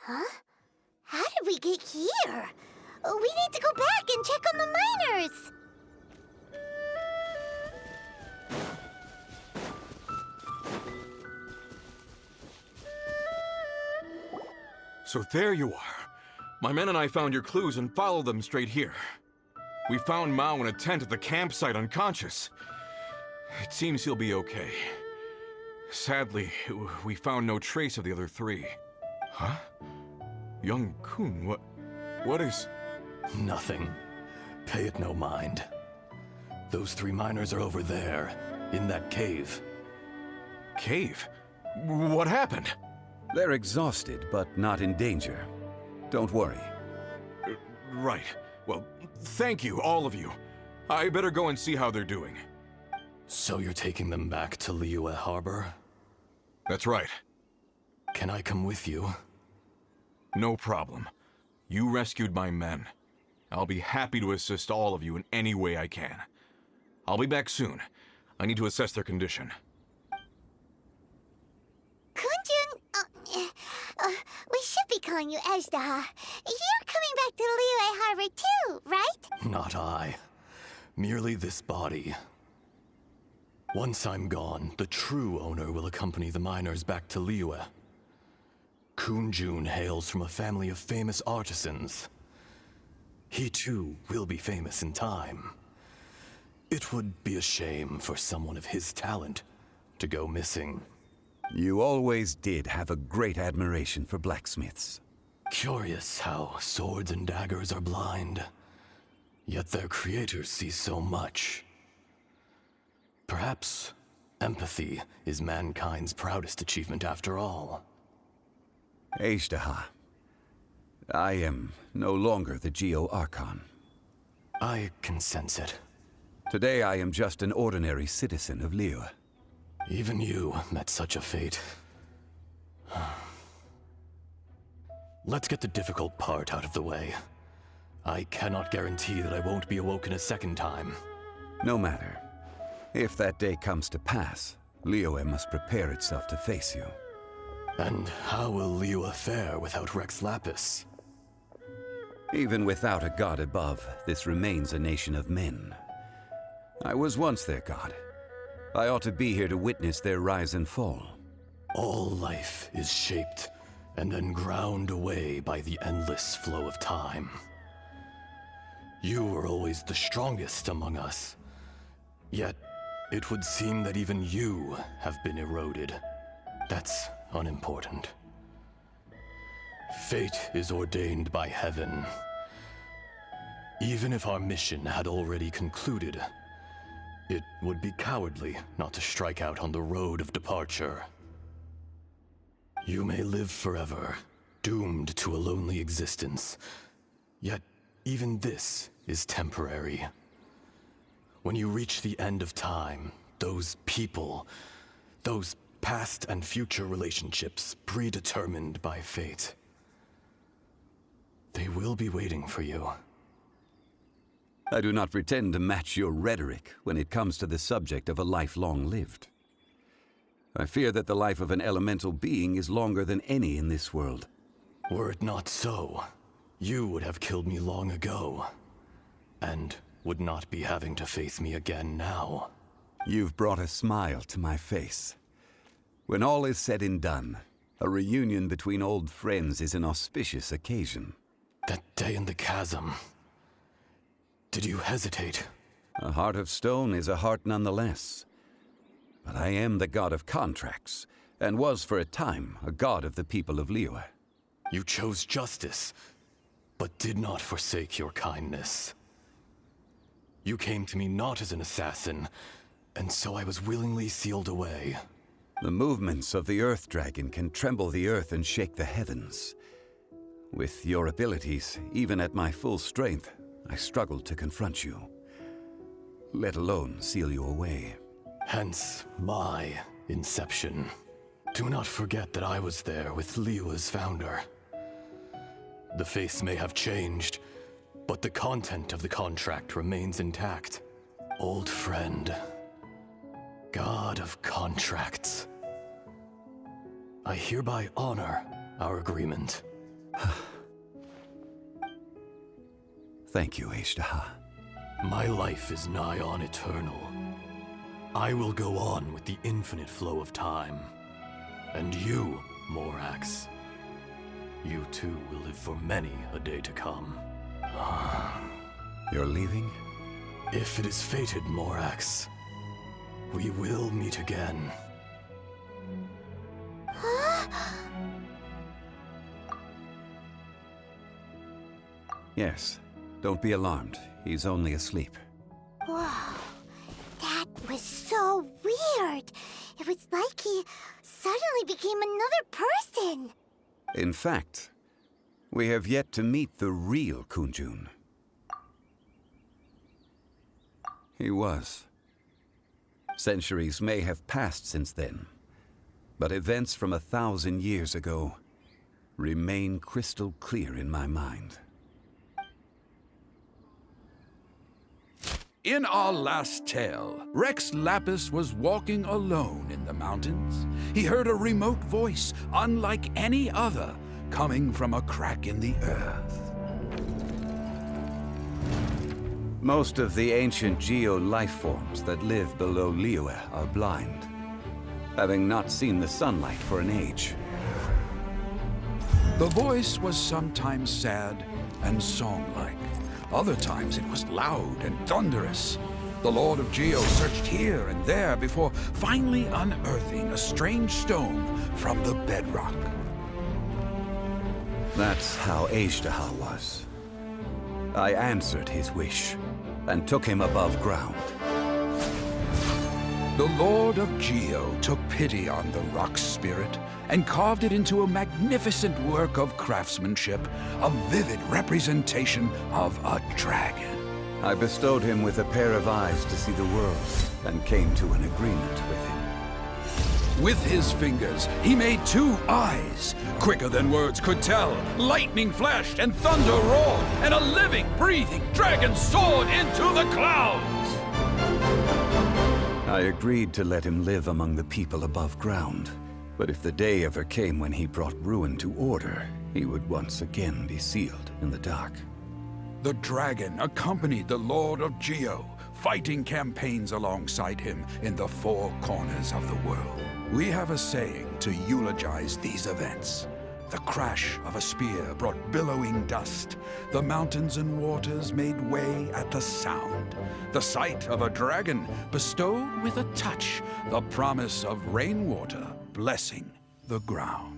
Huh? How did we get here? We need to go back and check on the miners! So there you are. My men and I found your clues and followed them straight here. We found Mao in a tent at the campsite unconscious. It seems he'll be okay. Sadly, we found no trace of the other three. Huh? Young Kun, what is... Nothing. Pay it no mind. Those 3 miners are over there, in that cave. Cave? What happened? They're exhausted, but not in danger. Don't worry. Right. Well, thank you, all of you. I better go and see how they're doing. So you're taking them back to Liyue Harbor? That's right. Can I come with you? No problem. You rescued my men. I'll be happy to assist all of you in any way I can. I'll be back soon. I need to assess their condition. Kunjun, we should be calling you Ezda. You're coming back to Liyue Harbor too, right? Not I. Merely this body. Once I'm gone, the true owner will accompany the miners back to Liyue. Kunjun hails from a family of famous artisans. He too will be famous in time. It would be a shame for someone of his talent to go missing. You always did have a great admiration for blacksmiths. Curious how swords and daggers are blind, yet their creators see so much. Perhaps empathy is mankind's proudest achievement after all. Ezda, I am no longer the Geo-Archon. I can sense it. Today I am just an ordinary citizen of Liyue. Even you met such a fate. Let's get the difficult part out of the way. I cannot guarantee that I won't be awoken a second time. No matter. If that day comes to pass, Liyue must prepare itself to face you. And how will Liyue fare without Rex Lapis? Even without a god above, this remains a nation of men. I was once their god. I ought to be here to witness their rise and fall. All life is shaped and then ground away by the endless flow of time. You were always the strongest among us. Yet, it would seem that even you have been eroded. That's unimportant. Fate is ordained by heaven. Even if our mission had already concluded, it would be cowardly not to strike out on the road of departure. You may live forever, doomed to a lonely existence. Yet, even this is temporary. When you reach the end of time, those people, those past and future relationships predetermined by fate, they will be waiting for you. I do not pretend to match your rhetoric when it comes to the subject of a life long lived. I fear that the life of an elemental being is longer than any in this world. Were it not so, you would have killed me long ago, and would not be having to face me again now. You've brought a smile to my face. When all is said and done, a reunion between old friends is an auspicious occasion. That day in the chasm, did you hesitate? A heart of stone is a heart nonetheless. But I am the god of contracts, and was for a time a god of the people of Liyue. You chose justice, but did not forsake your kindness. You came to me not as an assassin, and so I was willingly sealed away. The movements of the Earth Dragon can tremble the earth and shake the heavens. With your abilities, even at my full strength, I struggled to confront you, let alone seal you away. Hence my inception. Do not forget that I was there with Liyue's founder. The face may have changed, but the content of the contract remains intact. Old friend, god of contracts. I hereby honor our agreement. Thank you, Ashtaha. My life is nigh on eternal. I will go on with the infinite flow of time. And you, Morax, you too will live for many a day to come. You're leaving? If it is fated, Morax, we will meet again. Yes. Don't be alarmed. He's only asleep. Whoa, that was so weird. It was like he suddenly became another person. In fact, we have yet to meet the real Kunjun. He was. Centuries may have passed since then, but events from 1,000 years ago remain crystal clear in my mind. In our last tale, Rex Lapis was walking alone in the mountains. He heard a remote voice, unlike any other, coming from a crack in the earth. Most of the ancient geo-life forms that live below Liyue are blind, having not seen the sunlight for an age. The voice was sometimes sad and song-like. Other times it was loud and thunderous. The Lord of Geo searched here and there before finally unearthing a strange stone from the bedrock. That's how Ashtaha was. I answered his wish and took him above ground. The Lord of Geo took pity on the rock spirit and carved it into a magnificent work of craftsmanship, a vivid representation of a dragon. I bestowed him with a pair of eyes to see the world and came to an agreement with him. With his fingers, he made 2 eyes. Quicker than words could tell, lightning flashed and thunder roared, and a living, breathing dragon soared into the clouds. I agreed to let him live among the people above ground. But if the day ever came when he brought ruin to order, he would once again be sealed in the dark. The dragon accompanied the Lord of Geo, fighting campaigns alongside him in the 4 corners of the world. We have a saying to eulogize these events. The crash of a spear brought billowing dust. The mountains and waters made way at the sound. The sight of a dragon bestowed with a touch the promise of rainwater blessing the ground.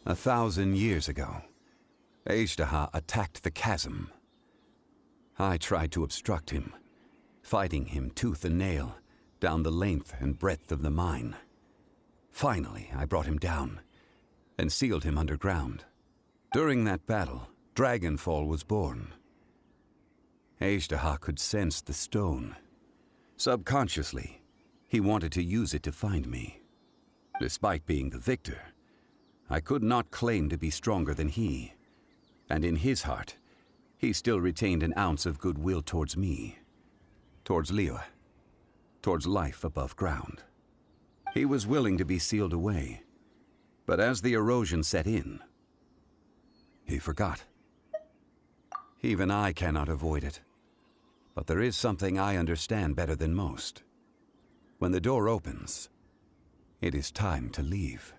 A 1,000 years ago, Ashtaha attacked the chasm. I tried to obstruct him, fighting him tooth and nail down the length and breadth of the mine. Finally, I brought him down and sealed him underground. During that battle, Dragonfall was born. Ashtaha could sense the stone. Subconsciously, he wanted to use it to find me. Despite being the victor, I could not claim to be stronger than he, and in his heart, he still retained an ounce of goodwill towards me, towards Liyue, towards life above ground. He was willing to be sealed away, but as the erosion set in, he forgot. Even I cannot avoid it, but there is something I understand better than most. When the door opens, it is time to leave.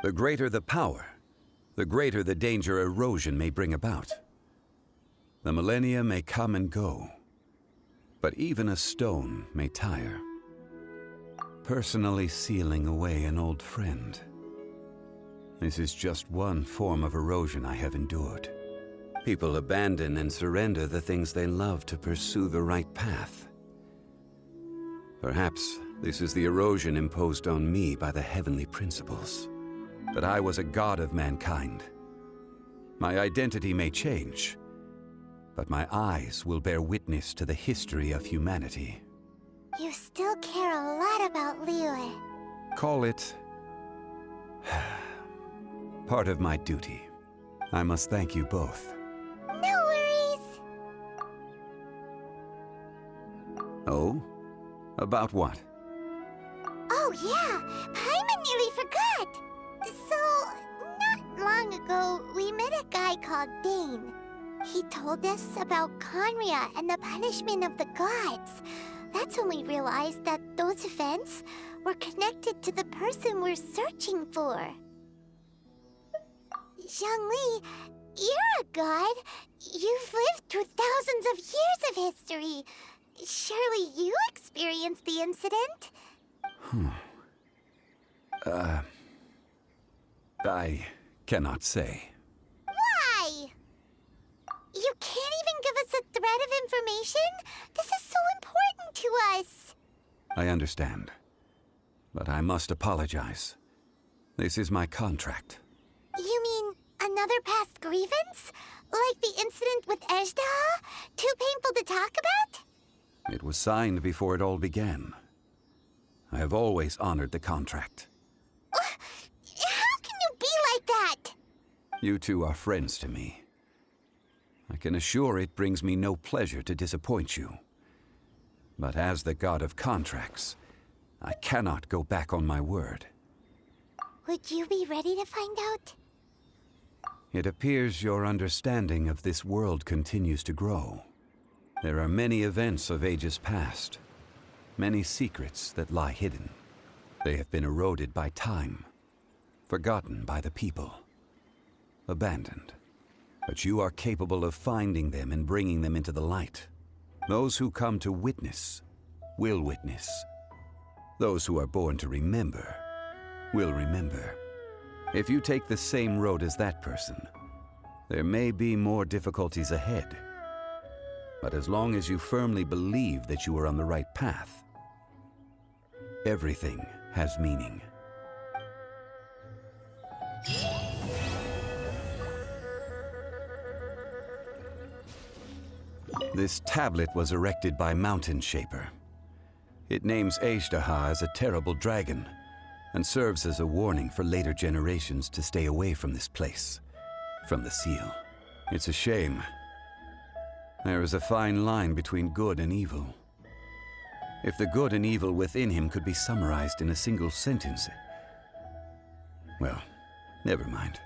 The greater the power, the greater the danger erosion may bring about. The millennia may come and go, but even a stone may tire. Personally sealing away an old friend. This is just one form of erosion I have endured. People abandon and surrender the things they love to pursue the right path. Perhaps this is the erosion imposed on me by the heavenly principles. That I was a god of mankind. My identity may change, but my eyes will bear witness to the history of humanity. You still care a lot about Liyue. Call it Part of my duty. I must thank you both. No worries. Oh? About what? Oh, yeah. Paimon nearly forgot. So, not long ago, we met a guy called Dane. He told us about Conria and the punishment of the gods. That's when we realized that those events were connected to the person we're searching for. Zhongli, you're a god. You've lived through thousands of years of history. Surely you experienced the incident? I cannot say. Why? You can't even give us a thread of information? This is so important to us. I understand. But I must apologize. This is my contract. You mean another past grievance? Like the incident with Ejdah? Too painful to talk about? It was signed before it all began. I have always honored the contract. How can you be like that? You two are friends to me. I can assure it brings me no pleasure to disappoint you. But as the god of contracts, I cannot go back on my word. Would you be ready to find out? It appears your understanding of this world continues to grow. There are many events of ages past, many secrets that lie hidden. They have been eroded by time, forgotten by the people, abandoned. But you are capable of finding them and bringing them into the light. Those who come to witness will witness. Those who are born to remember will remember. If you take the same road as that person, there may be more difficulties ahead. But as long as you firmly believe that you are on the right path, everything has meaning. This tablet was erected by Mountain Shaper. It names Ejdah as a terrible dragon, and serves as a warning for later generations to stay away from this place, from the seal. It's a shame. There is a fine line between good and evil. If the good and evil within him could be summarized in a single sentence... Well, never mind.